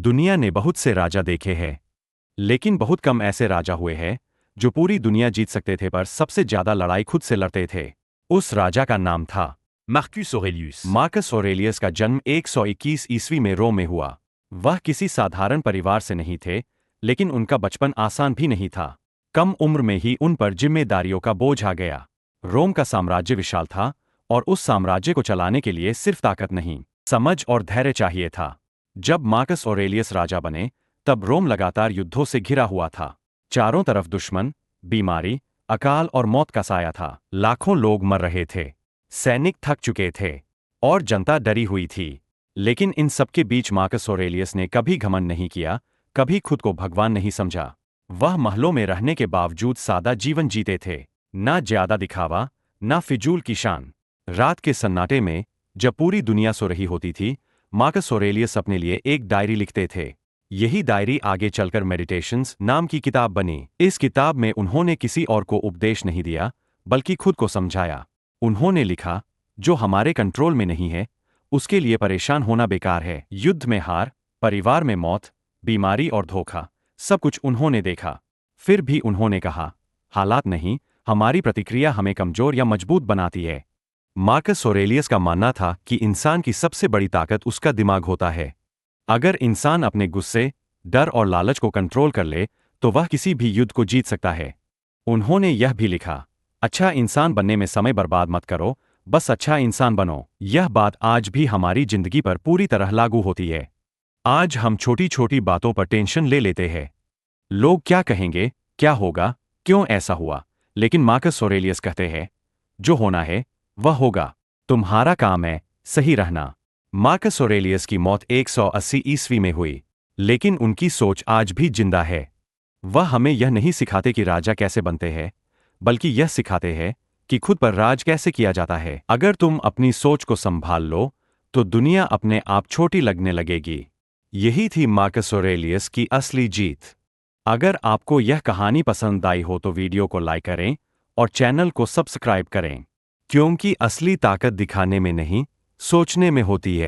दुनिया ने बहुत से राजा देखे हैं, लेकिन बहुत कम ऐसे राजा हुए हैं जो पूरी दुनिया जीत सकते थे पर सबसे ज्यादा लड़ाई खुद से लड़ते थे। उस राजा का नाम था Marcus Aurelius. मार्कस ऑरेलियस का जन्म 121 ईस्वी में रोम में हुआ। वह किसी साधारण परिवार से नहीं थे, लेकिन उनका बचपन आसान भी नहीं था। कम उम्र में ही उन पर जिम्मेदारियों का बोझ आ गया। रोम का साम्राज्य विशाल था और उस साम्राज्य को चलाने के लिए सिर्फ ताकत नहीं, समझ और धैर्य चाहिए था। जब मार्कस ऑरेलियस राजा बने, तब रोम लगातार युद्धों से घिरा हुआ था। चारों तरफ दुश्मन, बीमारी, अकाल और मौत का साया था। लाखों लोग मर रहे थे, सैनिक थक चुके थे और जनता डरी हुई थी। लेकिन इन सबके बीच मार्कस ऑरेलियस ने कभी घमंड नहीं किया, कभी खुद को भगवान नहीं समझा। वह महलों में रहने के बावजूद सादा जीवन जीते थे, ना ज्यादा दिखावा, ना फिजूल की शान। रात के सन्नाटे में, जब पूरी दुनिया सो रही होती थी, मार्कस ऑरेलियस अपने लिए एक डायरी लिखते थे। यही डायरी आगे चलकर मेडिटेशंस नाम की किताब बनी। इस किताब में उन्होंने किसी और को उपदेश नहीं दिया, बल्कि खुद को समझाया। उन्होंने लिखा, जो हमारे कंट्रोल में नहीं है, उसके लिए परेशान होना बेकार है। युद्ध में हार, परिवार में मौत, बीमारी और धोखा, सब कुछ उन्होंने देखा। फिर भी उन्होंने कहा, हालात नहीं, हमारी प्रतिक्रिया हमें कमजोर या मजबूत बनाती है। मार्कस ऑरेलियस का मानना था कि इंसान की सबसे बड़ी ताकत उसका दिमाग होता है। अगर इंसान अपने गुस्से, डर और लालच को कंट्रोल कर ले, तो वह किसी भी युद्ध को जीत सकता है। उन्होंने यह भी लिखा, अच्छा इंसान बनने में समय बर्बाद मत करो, बस अच्छा इंसान बनो। यह बात आज भी हमारी जिंदगी पर पूरी तरह लागू होती है। आज हम छोटी छोटी बातों पर टेंशन ले लेते हैं। लोग क्या कहेंगे, क्या होगा, क्यों ऐसा हुआ? लेकिन मार्कस ऑरेलियस कहते हैं, जो होना है वह होगा, तुम्हारा काम है सही रहना। मार्कस ऑरेलियस की मौत 180 ईस्वी में हुई, लेकिन उनकी सोच आज भी जिंदा है। वह हमें यह नहीं सिखाते कि राजा कैसे बनते हैं, बल्कि यह सिखाते हैं कि खुद पर राज कैसे किया जाता है। अगर तुम अपनी सोच को संभाल लो, तो दुनिया अपने आप छोटी लगने लगेगी। यही थी मार्कस ऑरेलियस की असली जीत। अगर आपको यह कहानी पसंद आई हो तो वीडियो को लाइक करें और चैनल को सब्सक्राइब करें, क्योंकि असली ताकत दिखाने में नहीं, सोचने में होती है।